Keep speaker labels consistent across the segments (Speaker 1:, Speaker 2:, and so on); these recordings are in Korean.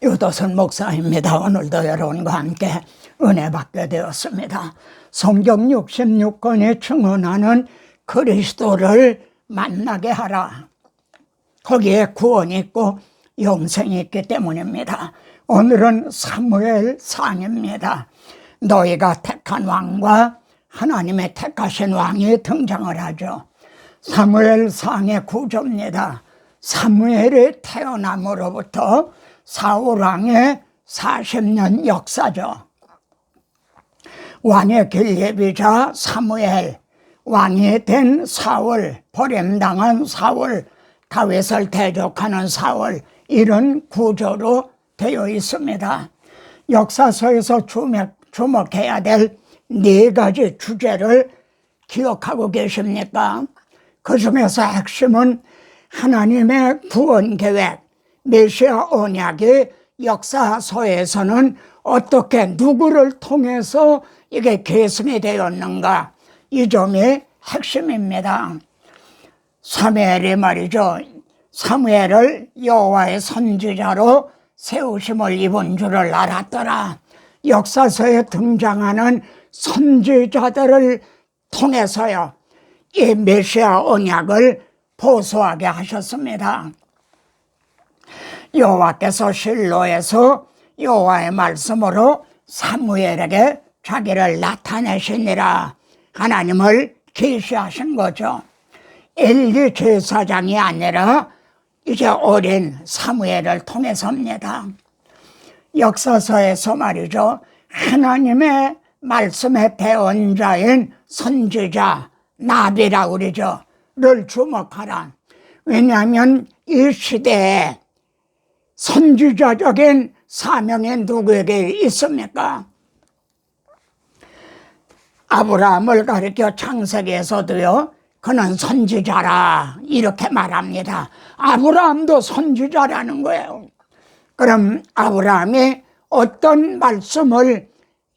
Speaker 1: 유도선 목사입니다. 오늘도 여러분과 함께 은혜 받게 되었습니다. 성경 66권에 증언하는 그리스도를 만나게 하라. 거기에 구원이 있고 영생이 있기 때문입니다. 오늘은 사무엘상입니다. 너희가 택한 왕과 하나님의 택하신 왕이 등장을 하죠. 사무엘상의 구조입니다. 사무엘이 태어남으로부터 사울왕의 40년 역사죠. 왕의 길예비자 사무엘, 왕이 된 사울, 버림당한 사울, 다윗을 대적하는 사울, 이런 구조로 되어 있습니다. 역사서에서 주목해야 될 네 가지 주제를 기억하고 계십니까? 그 중에서 핵심은 하나님의 구원 계획, 메시아 언약이 역사서에서는 어떻게 누구를 통해서 이게 계승이 되었는가, 이 점이 핵심입니다. 사무엘이 말이죠, 사무엘을 여호와의 선지자로 세우심을 입은 줄을 알았더라. 역사서에 등장하는 선지자들을 통해서요, 이 메시아 언약을 보소하게 하셨습니다. 여호와께서 실로에서 여호와의 말씀으로 사무엘에게 자기를 나타내시니라, 하나님을 계시하신 거죠. 엘리 제사장이 아니라 이제 어린 사무엘을 통해서입니다. 역사서에서 말이죠, 하나님의 말씀의 대언자인 선지자, 나비라고 그러죠, 를 주목하라. 왜냐하면 이 시대에 선지자적인 사명이 누구에게 있습니까? 아브라함을 가리켜 창세기에서도요, 그는 선지자라 이렇게 말합니다. 아브라함도 선지자라는 거예요. 그럼 아브라함이 어떤 말씀을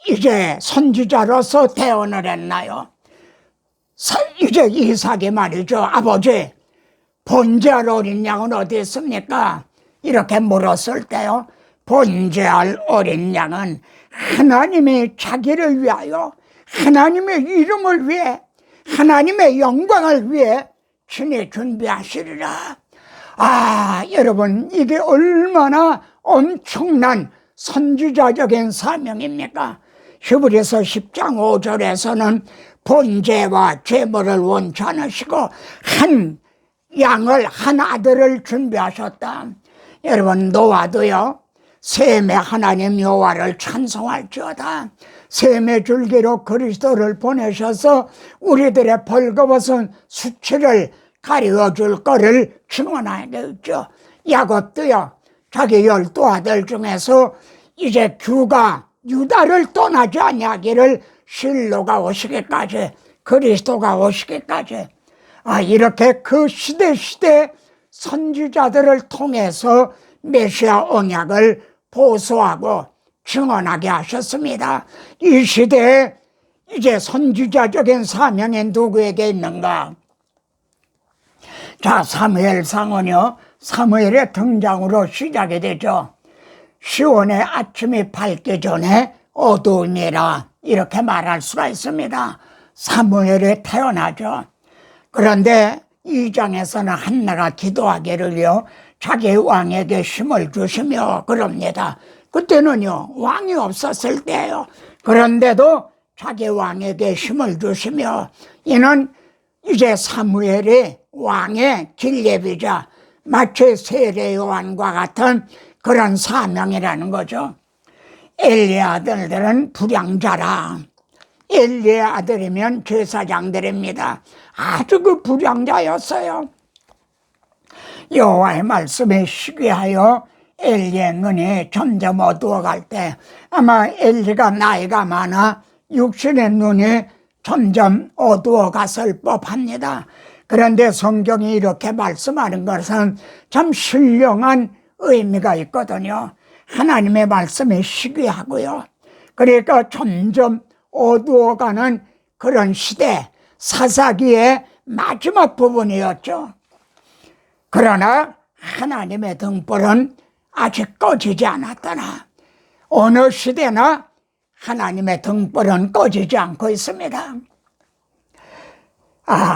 Speaker 1: 이제 선지자로서 대언을 했나요? 이제 이삭이 말이죠, 아버지, 번제할 어린 양은 어디 있습니까? 이렇게 물었을 때요, 번제할 어린 양은 하나님의 자기를 위하여, 하나님의 이름을 위해, 하나님의 영광을 위해 친히 준비하시리라. 아, 여러분, 이게 얼마나 엄청난 선지자적인 사명입니까? 히브리서 10장 5절에서는 번제와 제물을 원치 않으시고 한 양을, 한 아들을 준비하셨다. 여러분, 노아도요, 셈의 하나님 여호와를 찬송할지어다. 셈의 줄기로 그리스도를 보내셔서 우리들의 벌거벗은 수치를 가리워줄 거를 증언하겠죠. 야곱도요, 자기 12 아들 중에서 이제 규가 유다를 떠나지 아니하기를 실로가 오시기까지, 그리스도가 오시기까지, 이렇게 그 시대 선지자들을 통해서 메시아 언약을 보소하고 증언하게 하셨습니다. 이 시대에 이제 선지자적인 사명이 누구에게 있는가? 자, 사무엘상은요, 사무엘의 등장으로 시작이 되죠. 시온의 아침이 밝기 전에 어두움이라, 이렇게 말할 수가 있습니다. 사무엘이 태어나죠. 그런데 2장에서는 한나가 기도하기를요, 자기 왕에게 힘을 주시며 그럽니다. 그때는요, 왕이 없었을 때예요. 그런데도 자기 왕에게 힘을 주시며, 이는 이제 사무엘이 왕의 길예비자, 마치 세례 요한과 같은 그런 사명이라는 거죠. 엘리의 아들들은 불량자라. 엘리의 아들이면 제사장들입니다. 아주 그 불량자였어요. 여호와의 말씀에 시기하여 엘리의 눈이 점점 어두워갈 때, 아마 엘리가 나이가 많아 육신의 눈이 점점 어두워갔을 법합니다. 그런데 성경이 이렇게 말씀하는 것은 참 신령한 의미가 있거든요. 하나님의 말씀에 시기하고요, 그러니까 점점 어두워가는 그런 시대, 사사기의 마지막 부분이었죠. 그러나 하나님의 등불은 아직 꺼지지 않았더나 어느 시대나 하나님의 등불은 꺼지지 않고 있습니다.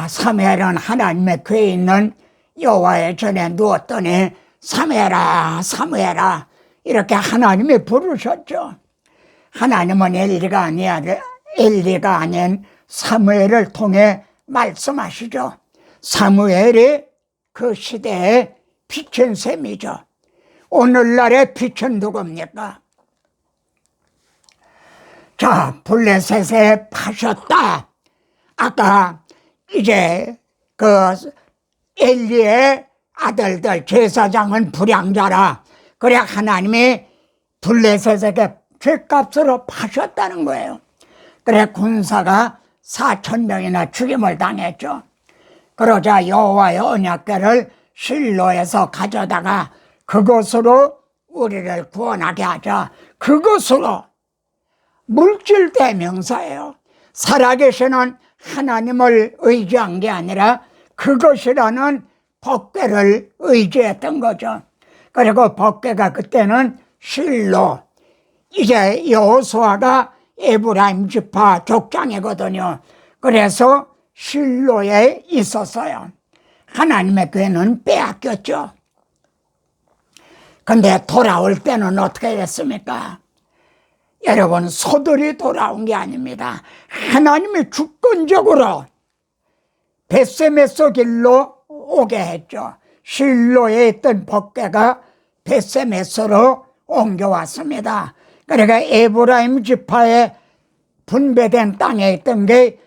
Speaker 1: 사무엘은 하나님의 궤에 있는 여호와의 전에 누웠더니 사무엘아 사무엘아 이렇게 하나님이 부르셨죠. 하나님은 엘리가 아닌 사무엘을 통해 말씀하시죠. 사무엘이 그 시대에 빛인 셈이죠. 오늘날의 빛은 누굽니까? 자, 블레셋에 파셨다. 아까 이제 그 엘리의 아들들 제사장은 불량자라. 그래 하나님이 블레셋에게 죗값으로 파셨다는 거예요. 그래 군사가 4,000명이나 죽임을 당했죠. 그러자 여호와의 언약궤를 실로에서 가져다가 그것으로 우리를 구원하게 하자. 그것으로 물질 대명사예요. 살아계시는 하나님을 의지한 게 아니라 그것이라는 법궤를 의지했던 거죠. 그리고 법궤가 그때는 실로, 이제 여호수아가 에브라임 지파 족장이거든요. 그래서 실로에 있었어요. 하나님의 궤는 빼앗겼죠. 근데 돌아올 때는 어떻게 됐습니까? 여러분, 소들이 돌아온 게 아닙니다. 하나님이 주권적으로 벳세메소 길로 오게 했죠. 실로에 있던 법궤가 벳세메소로 옮겨왔습니다. 그러니까 에브라임 지파에 분배된 땅에 있던 게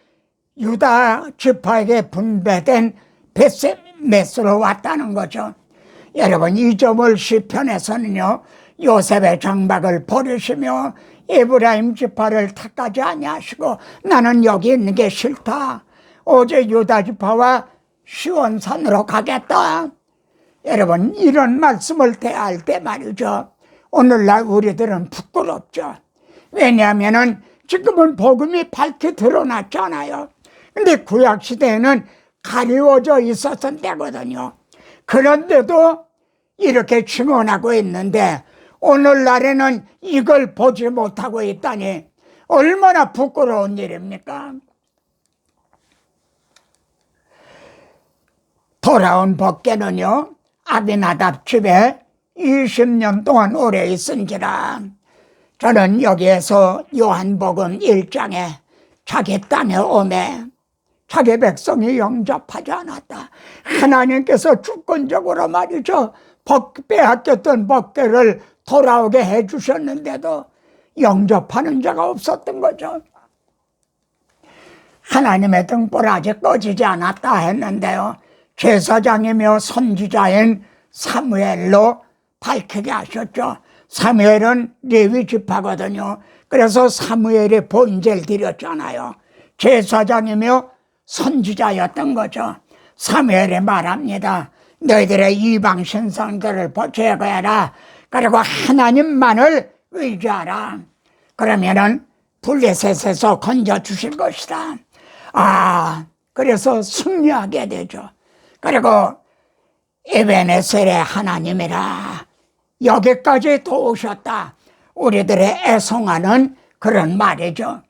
Speaker 1: 유다 지파에게 분배된 벳세메소로 왔다는 거죠. 여러분, 이 점을 시편에서는요, 요셉의 장박을 버리시며 에브라임 지파를 택하지 아니하시고 나는 여기 있는 게 싫다. 오직 유다 지파와 시온산으로 가겠다. 여러분, 이런 말씀을 대할 때 말이죠, 오늘날 우리들은 부끄럽죠. 왜냐하면 지금은 복음이 밝게 드러났잖아요. 근데 구약시대에는 가리워져 있었던 때거든요. 그런데도 이렇게 증언하고 있는데 오늘날에는 이걸 보지 못하고 있다니 얼마나 부끄러운 일입니까? 돌아온 법궤는요, 아비나답 집에 20년 동안 오래 있은지라. 저는 여기에서 요한복음 1장에 자기 땅에 오매 자기 백성이 영접하지 않았다. 하나님께서 주권적으로 말이죠, 빼앗겼던 법궤를 돌아오게 해주셨는데도 영접하는 자가 없었던 거죠. 하나님의 등불 아직 꺼지지 않았다 했는데요, 제사장이며 선지자인 사무엘로 밝히게 하셨죠. 사무엘은 레위 지파거든요. 그래서 사무엘의 본제를 드렸잖아요. 제사장이며 선지자였던 거죠. 사무엘이 말합니다. 너희들의 이방 신상들을 제거해라. 그리고 하나님만을 의지하라. 그러면은 블레셋에서 건져 주실 것이다. 그래서 승리하게 되죠. 그리고 에베네셀의 하나님이라 여기까지 도우셨다. 우리들의 애송하는 그런 말이죠.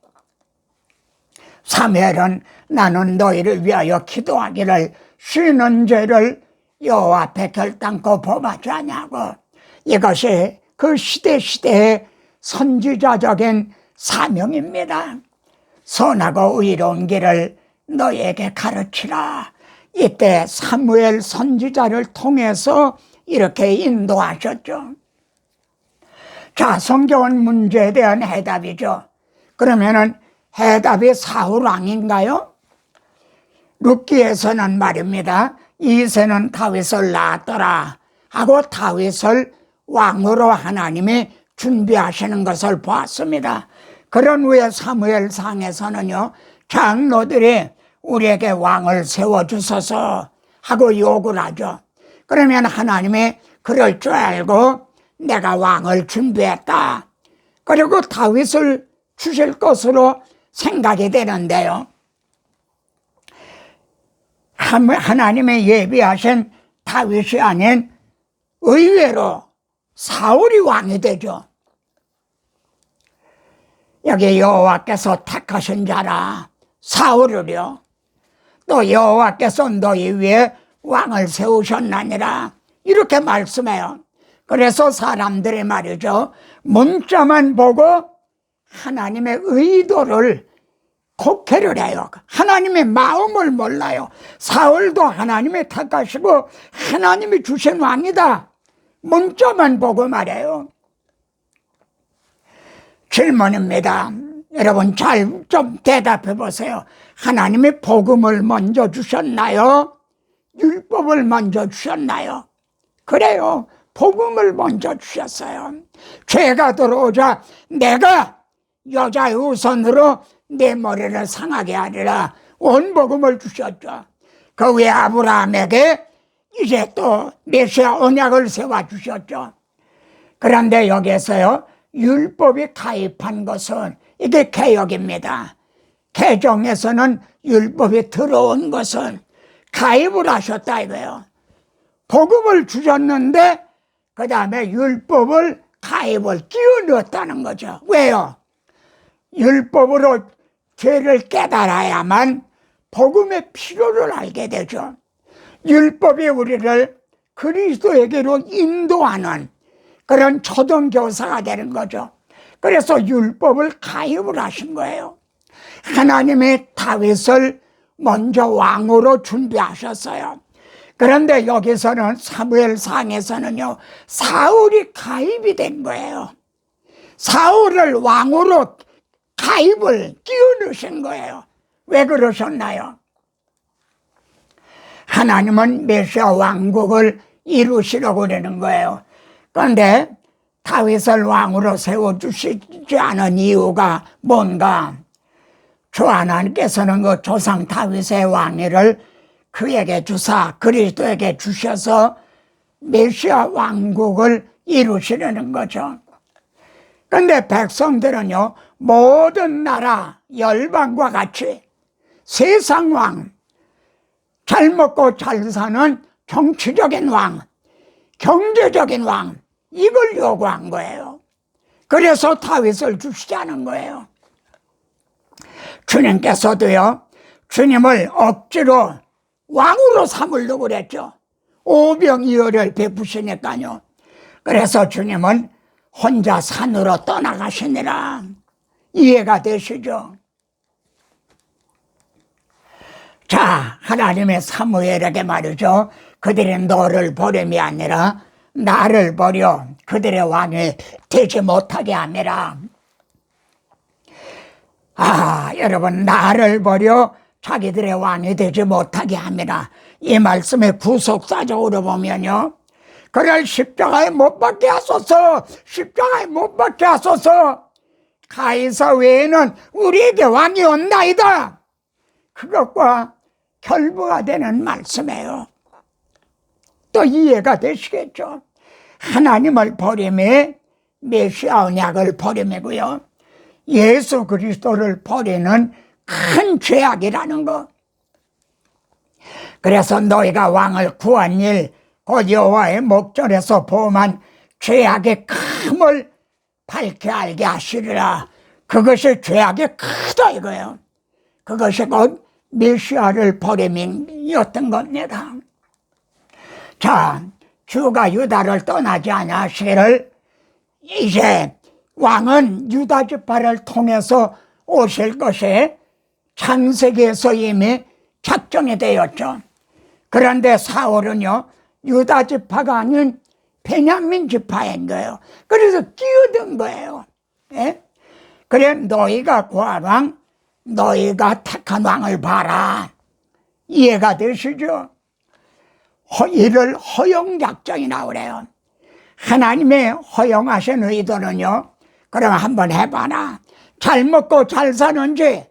Speaker 1: 사무엘은 나는 너희를 위하여 기도하기를 쉬는 죄를 여호와 앞에 결단코 범하지 아니하고, 이것이 그 시대의 선지자적인 사명입니다. 선하고 의로운 길을 너희에게 가르치라. 이때 사무엘 선지자를 통해서 이렇게 인도하셨죠. 자, 성경은 문제에 대한 해답이죠. 그러면은 해답이 사울 왕인가요? 룻기에서는 말입니다, 이새는 다윗을 낳았더라 하고 다윗을 왕으로 하나님이 준비하시는 것을 보았습니다. 그런 후에 사무엘상에서는요, 장로들이 우리에게 왕을 세워주소서 하고 욕을 하죠. 그러면 하나님이 그럴 줄 알고 내가 왕을 준비했다. 그리고 다윗을 주실 것으로 생각이 되는데요, 하나님의 예비하신 다윗이 아닌 의외로 사울이 왕이 되죠. 여기 여호와께서 택하신 자라 사울을요. 또 여호와께서 너희 위에 왕을 세우셨나니라 이렇게 말씀해요. 그래서 사람들이 말이죠, 문자만 보고 하나님의 의도를 곡해를 해요. 하나님의 마음을 몰라요. 사울도 하나님이 택하시고 하나님이 주신 왕이다, 문자만 보고 말해요. 질문입니다. 여러분 잘 좀 대답해 보세요. 하나님이 복음을 먼저 주셨나요? 율법을 먼저 주셨나요? 그래요. 복음을 먼저 주셨어요. 죄가 들어오자 내가 여자의 우선으로 내 머리를 상하게 하리라 온 복음을 주셨죠. 그 후에 아브라함에게 이제 또 메시아 언약을 세워주셨죠. 그런데 여기에서요, 율법이 가입한 것은 이게 개혁입니다. 개정에서는 율법이 들어온 것은 가입을 하셨다 이거예요. 복음을 주셨는데 그 다음에 율법을 가입을 끼워 넣었다는 거죠. 왜요? 율법으로 죄를 깨달아야만 복음의 필요를 알게 되죠. 율법이 우리를 그리스도에게로 인도하는 그런 초등교사가 되는 거죠. 그래서 율법을 가입을 하신 거예요. 하나님이 다윗을 먼저 왕으로 준비하셨어요. 그런데 여기서는 사무엘상에서는요, 사울이 가입이 된 거예요. 사울을 왕으로 가입을 끼워 넣으신 거예요. 왜 그러셨나요? 하나님은 메시아 왕국을 이루시려고 그러는 거예요. 그런데 다윗을 왕으로 세워주시지 않은 이유가 뭔가? 주 하나님께서는 그 조상 다윗의 왕위를 그에게 주사 그리스도에게 주셔서 메시아 왕국을 이루시려는 거죠. 그런데 백성들은요, 모든 나라 열방과 같이 세상 왕, 잘 먹고 잘 사는 정치적인 왕, 경제적인 왕, 이걸 요구한 거예요. 그래서 다윗을 주시지 않은 거예요. 주님께서도요, 주님을 억지로 왕으로 삼으려고 그랬죠. 오병이어를 베푸시니까요. 그래서 주님은 혼자 산으로 떠나가시니라. 이해가 되시죠? 자, 하나님의 사무엘에게 말이죠, 그들이 너를 버림이 아니라 나를 버려 그들의 왕이 되지 못하게 하니라. 여러분, 나를 버려 자기들의 왕이 되지 못하게 함이라. 이 말씀의 구속사적으로 보면요, 그를 십자가에 못 박게 하소서, 십자가에 못 박게 하소서, 가이사 외에는 우리에게 왕이 없나이다, 그것과 결부가 되는 말씀이에요. 또 이해가 되시겠죠? 하나님을 버림이 메시아 언약을 버림이고요, 예수 그리스도를 버리는 큰 죄악이라는 거. 그래서 너희가 왕을 구한 일, 곧 여호와의 목전에서 범한 죄악의 큼을 밝게 알게 하시리라. 그것이 죄악이 크다 이거예요. 그것이 곧 메시아를 버림이었던 겁니다. 자, 주가 유다를 떠나지 않으시기를 이제 왕은 유다 지파를 통해서 오실 것이 창세기에서 이미 작정이 되었죠. 그런데 사울은요, 유다 지파가 아닌 베냐민 지파인 거예요. 그래서 끼어든 거예요. 예? 그래, 너희가 구할 왕, 너희가 택한 왕을 봐라. 이해가 되시죠? 이를 허용작정이라고 그래요. 하나님의 허용하신 의도는요, 그럼 한번 해봐라. 잘 먹고 잘 사는지,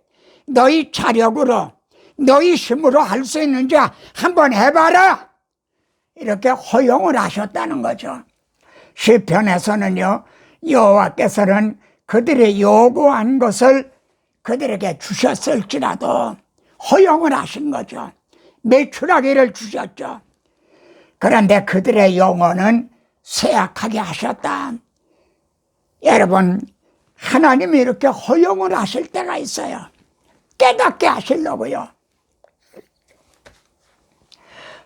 Speaker 1: 너희 자력으로, 너희 힘으로 할 수 있는지 한번 해봐라. 이렇게 허용을 하셨다는 거죠. 시편에서는요, 여호와께서는 그들이 요구한 것을 그들에게 주셨을지라도 허용을 하신 거죠. 매출하기를 주셨죠. 그런데 그들의 영혼은 쇠약하게 하셨다. 여러분, 하나님이 이렇게 허용을 하실 때가 있어요. 깨닫게 하시려고요.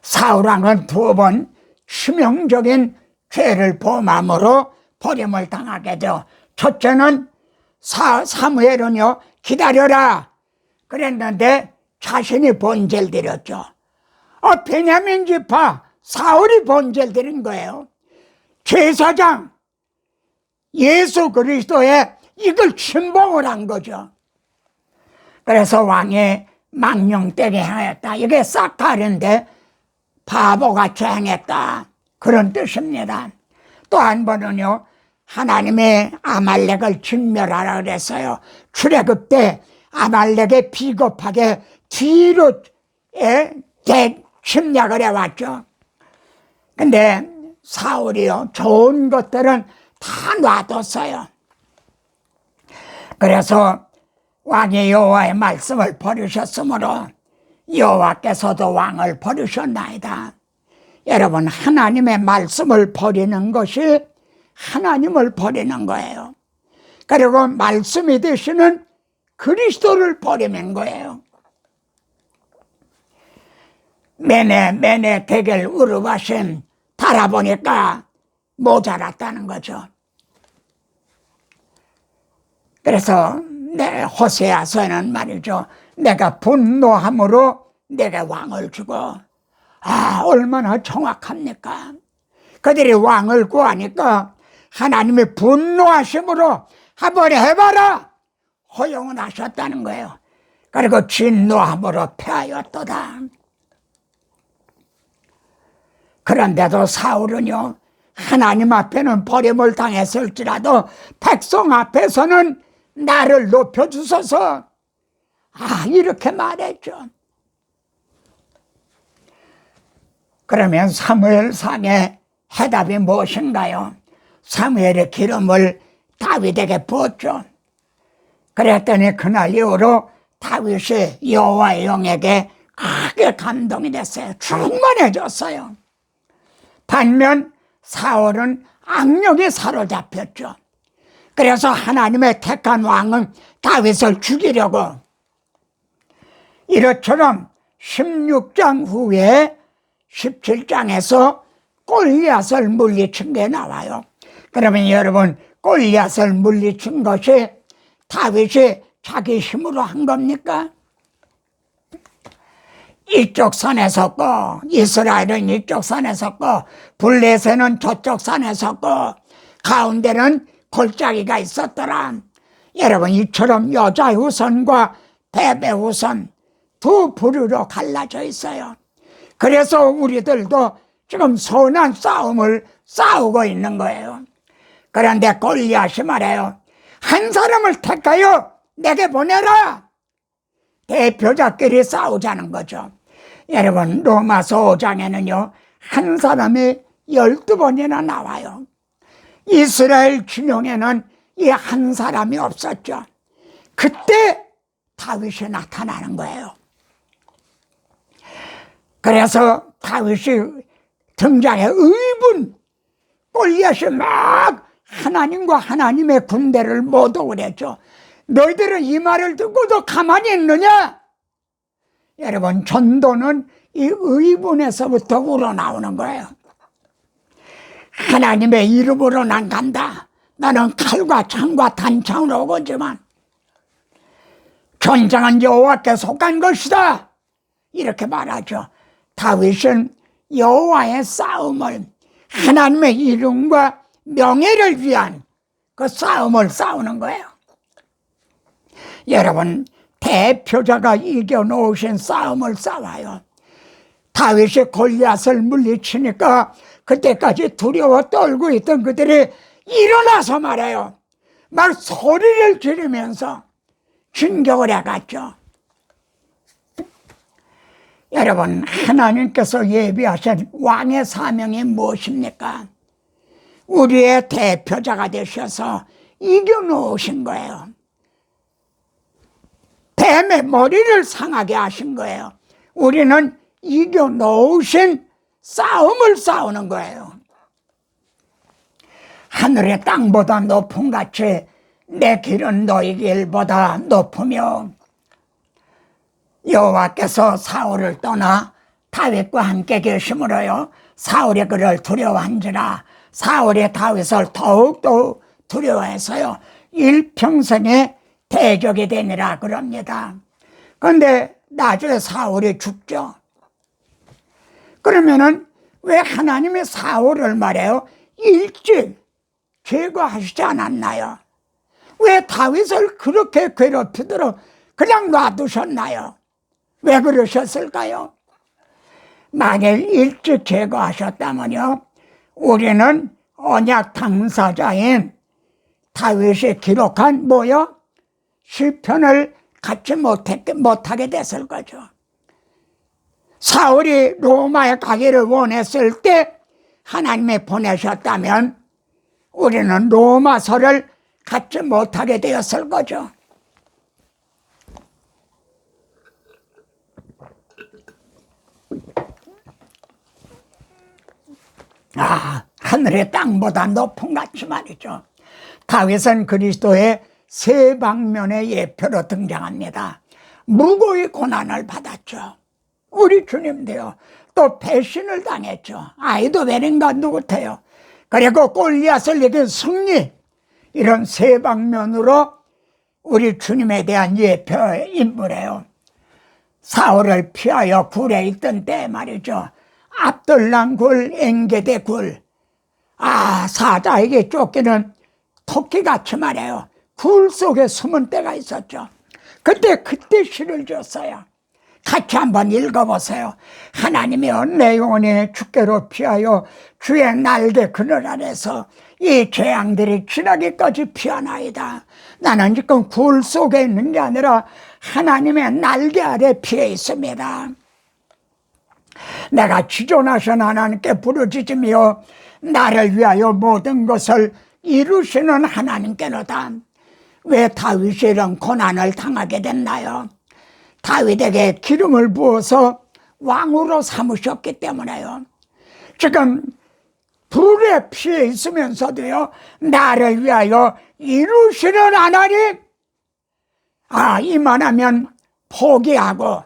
Speaker 1: 사울왕은 2번 치명적인 죄를 범함으로 버림을 당하게 되어, 첫째는 사무엘은요, 기다려라 그랬는데 자신이 번제를 드렸죠. 베냐민 지파 사울이 번제를 드린 거예요. 제사장 예수 그리스도의 이걸 침범을 한 거죠. 그래서 왕이 망령되게 행했다. 이게 싹 다른데 바보같이 행했다, 그런 뜻입니다. 또 한 번은요, 하나님의 아말렉을 진멸하라 그랬어요. 출애굽 때 아말렉이 비겁하게 뒤로 침략을 해왔죠. 근데 사울이요, 좋은 것들은 다 놔뒀어요. 그래서 왕이 여호와의 말씀을 버리셨으므로 여호와께서도 왕을 버리셨나이다. 여러분, 하나님의 말씀을 버리는 것이 하나님을 버리는 거예요. 그리고 말씀이 되시는 그리스도를 버리는 거예요. 매네 대결 우르바심 달아보니까 모자랐다는 거죠. 그래서 호세아서는 말이죠, 내가 분노함으로 내게 왕을 주고, 얼마나 정확합니까? 그들이 왕을 구하니까 하나님이 분노하심으로 한번 해봐라 허용을 하셨다는 거예요. 그리고 진노함으로 패하였도다. 그런데도 사울은요, 하나님 앞에는 버림을 당했을지라도 백성 앞에서는 나를 높여주소서, 이렇게 말했죠. 그러면 사무엘상의 해답이 무엇인가요? 사무엘의 기름을 다윗에게 부었죠. 그랬더니 그날 이후로 다윗이 여호와의 영에게 크게 감동이 됐어요. 충만해졌어요. 반면 사울은 악령에 사로잡혔죠. 그래서 하나님의 택한 왕은 다윗을 죽이려고, 이것처럼 16장 후에 17장에서 골리앗을 물리친 게 나와요. 그러면 여러분, 골리앗을 물리친 것이 다윗이 자기 힘으로 한 겁니까? 이쪽 산에 섰고, 이스라엘은 이쪽 산에 섰고, 블레셋은 저쪽 산에 섰고, 가운데는 골짜기가 있었더라. 여러분, 이처럼 여자 후손과 베베 후손 두 부류로 갈라져 있어요. 그래서 우리들도 지금 선한 싸움을 싸우고 있는 거예요. 그런데 골리앗이 말해요. 한 사람을 택하여 내게 보내라. 대표자끼리 싸우자는 거죠. 여러분, 로마서 5장에는요 한 사람이 12번이나 나와요. 이스라엘 진영에는 이 한 사람이 없었죠. 그때 다윗이 나타나는 거예요. 그래서 다윗이 등장해 의분, 골리앗이 막 하나님과 하나님의 군대를 모독을 했죠. 너희들은 이 말을 듣고도 가만히 있느냐? 여러분, 전도는 이 의분에서부터 우러나오는 거예요. 하나님의 이름으로 난 간다. 나는 칼과 창과 단창으로 오거지만 전장은 여호와께 속한 것이다, 이렇게 말하죠. 다윗은 여호와의 싸움을, 하나님의 이름과 명예를 위한 그 싸움을 싸우는 거예요. 여러분, 대표자가 이겨놓으신 싸움을 싸워요. 다윗이 골리앗을 물리치니까 그때까지 두려워 떨고 있던 그들이 일어나서 말해요. 막 소리를 지르면서 진격을 해갔죠. 여러분, 하나님께서 예비하신 왕의 사명이 무엇입니까? 우리의 대표자가 되셔서 이겨놓으신 거예요. 뱀의 머리를 상하게 하신 거예요. 우리는 이겨놓으신 싸움을 싸우는 거예요. 하늘의 땅보다 높음 같이 내 길은 너희 길보다 높으며, 여호와께서 사울을 떠나 다윗과 함께 계심으로요 사울이 그를 두려워한지라 사울이 다윗을 더욱더 두려워해서요 일평생에 대적이 되니라 그럽니다. 그런데 나중에 사울이 죽죠. 그러면은 왜 하나님이 사울을 말해요 일찍 제거하시지 않았나요? 왜 다윗을 그렇게 괴롭히도록 그냥 놔두셨나요? 왜 그러셨을까요? 만일 일찍 제거하셨다면요 우리는 언약 당사자인 다윗이 기록한 뭐요? 시편을 갖지 못하게 됐을 거죠. 사울이 로마에 가기를 원했을 때 하나님이 보내셨다면 우리는 로마서를 갖지 못하게 되었을 거죠. 하늘의 땅보다 높은 같이 말이죠. 다윗은 그리스도의 세 방면의 예표로 등장합니다. 무고히 고난을 받았죠. 우리 주님도요. 또 배신을 당했죠. 아이도베린가 누구태요. 그리고 골리앗을 이긴 승리. 이런 세 방면으로 우리 주님에 대한 예표의 인물이에요. 사울을 피하여 굴에 있던 때 말이죠. 압둘람 굴, 엔게디 굴. 사자에게 쫓기는 토끼같이 말해요. 굴 속에 숨은 때가 있었죠. 그때 시를 줬어요. 같이 한번 읽어보세요. 하나님이여 내 영혼이 주께로 피하여 주의 날개 그늘 아래서 이 재앙들이 지나기까지 피하나이다. 나는 지금 굴 속에 있는 게 아니라 하나님의 날개 아래 피해 있습니다. 내가 지존하신 하나님께 부르짖으며 나를 위하여 모든 것을 이루시는 하나님께로다. 왜 다윗이 이런 고난을 당하게 됐나요? 다윗에게 기름을 부어서 왕으로 삼으셨기 때문에요. 지금 불에 피해 있으면서도요 나를 위하여 이루시는 하나님, 이만하면 포기하고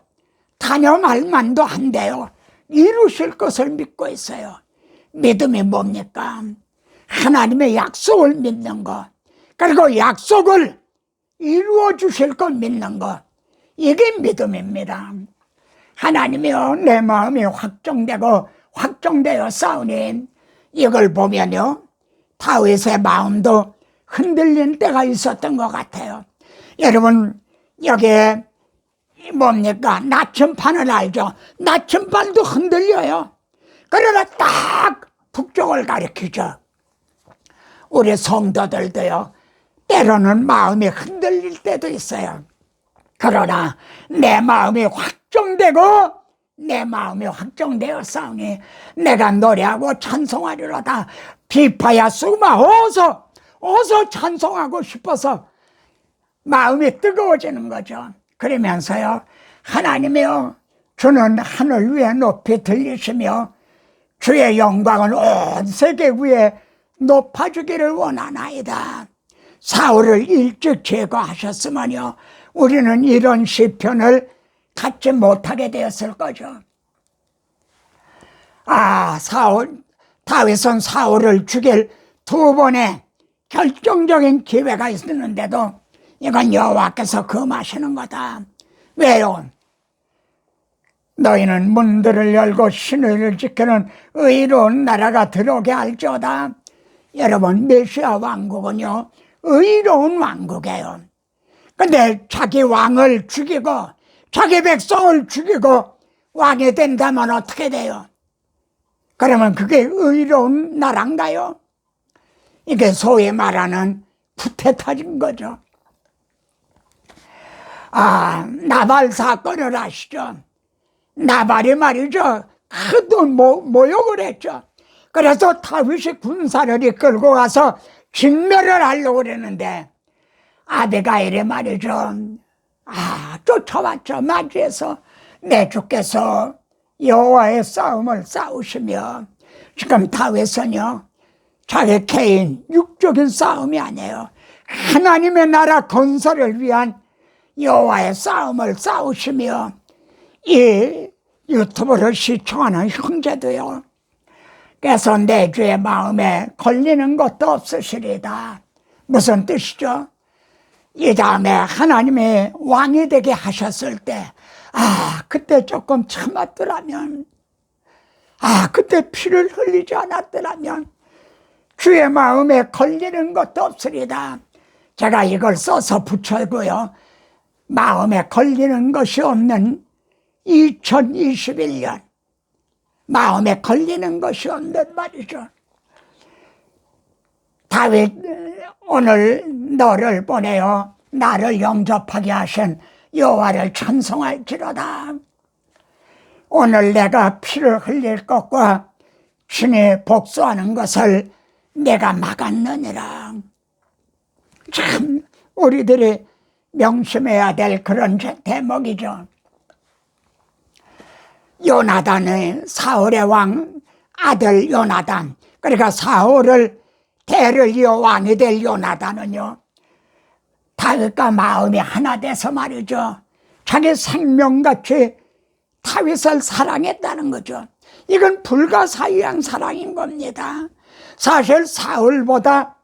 Speaker 1: 단념할 만도 한데요 이루실 것을 믿고 있어요. 믿음이 뭡니까? 하나님의 약속을 믿는 것, 그리고 약속을 이루어 주실 것 믿는 것, 이게 믿음입니다. 하나님이요 내 마음이 확정되어 싸우니 이걸 보면요 다윗의 마음도 흔들린 때가 있었던 것 같아요. 여러분 여기에 뭡니까? 나침반을 알죠? 나침반도 흔들려요. 그러나 딱 북쪽을 가리키죠. 우리 성도들도요 때로는 마음이 흔들릴 때도 있어요. 그러나 내 마음이 확정되어 싸우니 내가 노래하고 찬송하리로다. 비파야 수마 어서 찬송하고 싶어서 마음이 뜨거워지는 거죠. 그러면서요 하나님이여 주는 하늘 위에 높이 들리시며 주의 영광은 온 세계 위에 높아지기를 원하나이다. 사울을 일찍 제거하셨으면요 우리는 이런 시편을 갖지 못하게 되었을 거죠. 다윗은 사울을 죽일 두 번의 결정적인 기회가 있었는데도 이건 여호와께서 금하시는 거다. 왜요? 너희는 문들을 열고 신을 지키는 의로운 나라가 들어오게 할지어다. 여러분 메시아 왕국은요 의로운 왕국이에요. 근데 자기 왕을 죽이고 자기 백성을 죽이고 왕이 된다면 어떻게 돼요? 그러면 그게 의로운 나라인가요? 이게 소위 말하는 쿠데타인 거죠. 나발 사건을 아시죠? 나발이 말이죠 큰 모욕을 했죠. 그래서 다윗이 군사를 이끌고 가서 진멸을 하려고 그랬는데 아비가일이 말이죠 쫓아왔죠. 맞이해서 내 주께서 여호와의 싸움을 싸우시며 지금 다윗은요 자기 개인 육적인 싸움이 아니에요. 하나님의 나라 건설을 위한 여호와의 싸움을 싸우시며, 이 유튜브를 시청하는 형제도요, 그래서 내 주의 마음에 걸리는 것도 없으시리다. 무슨 뜻이죠? 이 다음에 하나님의 왕이 되게 하셨을 때, 그때 조금 참았더라면, 그때 피를 흘리지 않았더라면 주의 마음에 걸리는 것도 없으리다. 제가 이걸 써서 붙여고요, 마음에 걸리는 것이 없는 2021년, 마음에 걸리는 것이 없는 말이죠. 다윗, 오늘 너를 보내어 나를 영접하게 하신 여호와를 찬송할지로다. 오늘 내가 피를 흘릴 것과 신이 복수하는 것을 내가 막았느니라. 참 우리들이 명심해야 될 그런 대목이죠. 요나단의, 사울의 왕 아들 요나단, 그러니까 사울을 대를 이어 왕이 될 요나단은요, 다윗과 마음이 하나 돼서 말이죠, 자기 생명같이 다윗을 사랑했다는 거죠. 이건 불가사의한 사랑인 겁니다. 사실 사울보다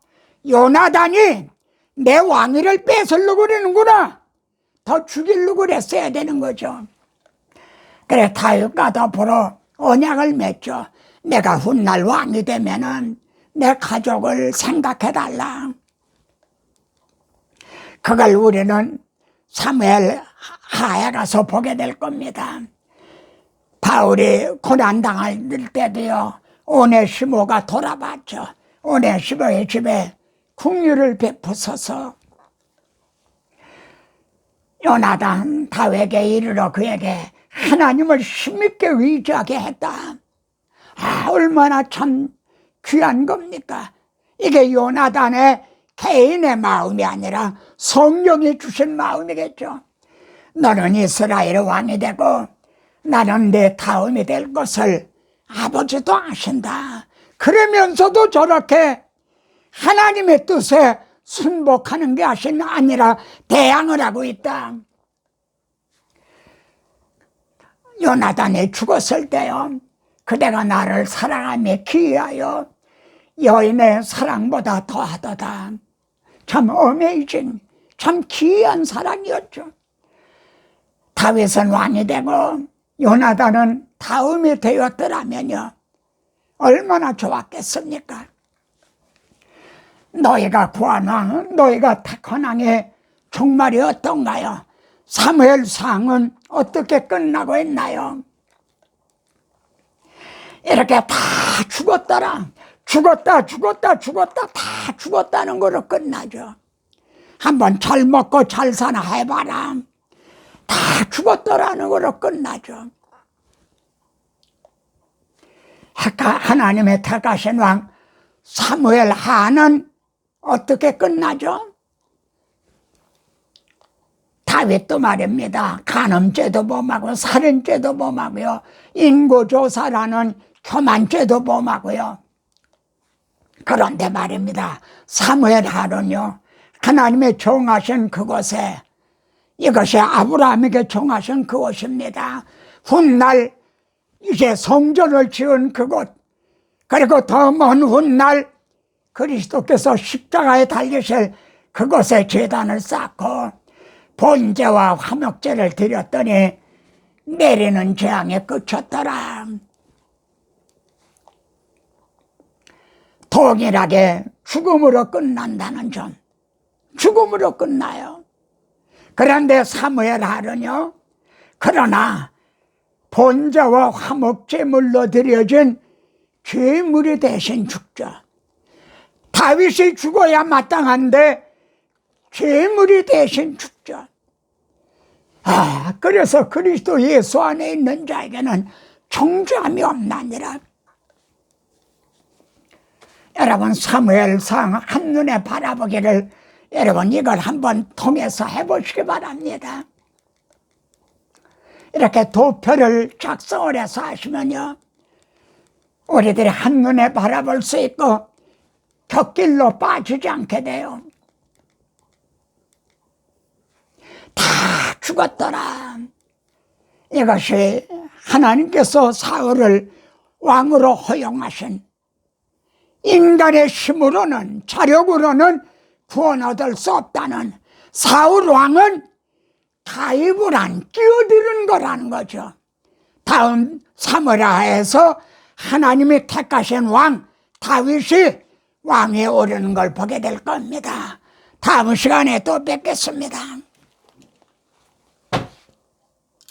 Speaker 1: 요나단이 내 왕위를 뺏으려고 그러는구나, 더 죽이려고 그랬어야 되는 거죠. 그래 다윗과 더불어 언약을 맺죠. 내가 훗날 왕이 되면은 내 가족을 생각해달라. 그걸 우리는 사무엘 하에 가서 보게 될 겁니다. 바울이 고난당할 때도요, 오네시모가 돌아봤죠. 오네시모의 집에 긍휼을 베푸소서. 요나단 다윗에게 이르러 그에게 하나님을 힘있게 의지하게 했다. 얼마나 참 귀한 겁니까? 이게 요나단의 개인의 마음이 아니라 성령이 주신 마음이겠죠. 너는 이스라엘 왕이 되고 나는 내 다음이 될 것을 아버지도 아신다. 그러면서도 저렇게 하나님의 뜻에 순복하는 게 아니라 대항을 하고 있다. 요나단이 죽었을 때요, 그대가 나를 사랑하며 기이하여 여인의 사랑보다 더하도다. 참 어메이징, 참 기이한 사랑이었죠. 다윗은 왕이 되고 요나단은 다음이 되었더라면요, 얼마나 좋았겠습니까? 너희가 구한 왕, 너희가 택한 왕의 종말이 어떤가요? 사무엘상은 어떻게 끝나고 있나요? 이렇게 다 죽었더라, 죽었다 다 죽었다는 거로 끝나죠. 한번 잘 먹고 잘 사나 해봐라, 다 죽었더라는 거로 끝나죠. 하나님의 택하신 왕 사무엘 하는 어떻게 끝나죠? 다윗도 말입니다. 간음죄도 범하고 살인죄도 범하고요, 인고조사라는 교만죄도 범하고요. 그런데 말입니다, 사무엘 하는요, 하나님의 정하신 그곳에, 이것이 아브라함에게 정하신 그곳입니다. 훗날 이제 성전을 지은 그곳, 그리고 더 먼 훗날 그리스도께서 십자가에 달리실 그곳에 제단을 쌓고 번제와 화목제를 드렸더니 내리는 재앙에 그쳤더라. 동일하게 죽음으로 끝난다는 점, 죽음으로 끝나요. 그런데 사무엘 하는요, 그러나 번제와 화목제물로 드려진 죄물이 대신 죽죠. 다윗이 죽어야 마땅한데 죄물이 대신 죽죠. 그래서 그리스도 예수 안에 있는 자에게는 정죄함이 없나니라. 여러분, 사무엘상 한눈에 바라보기를 여러분 이걸 한번 통해서 해보시기 바랍니다. 이렇게 도표를 작성을 해서 하시면요, 우리들이 한눈에 바라볼 수 있고 곁길로 빠지지 않게 돼요. 다 죽었더라. 이것이 하나님께서 사울을 왕으로 허용하신, 인간의 힘으로는, 자력으로는 구원 얻을 수 없다는, 사울 왕은 가입을 안 끼어드는 거라는 거죠. 다음 사무엘하에서 하나님이 택하신 왕 다윗이 왕에 오르는 걸 보게 될 겁니다. 다음 시간에 또 뵙겠습니다.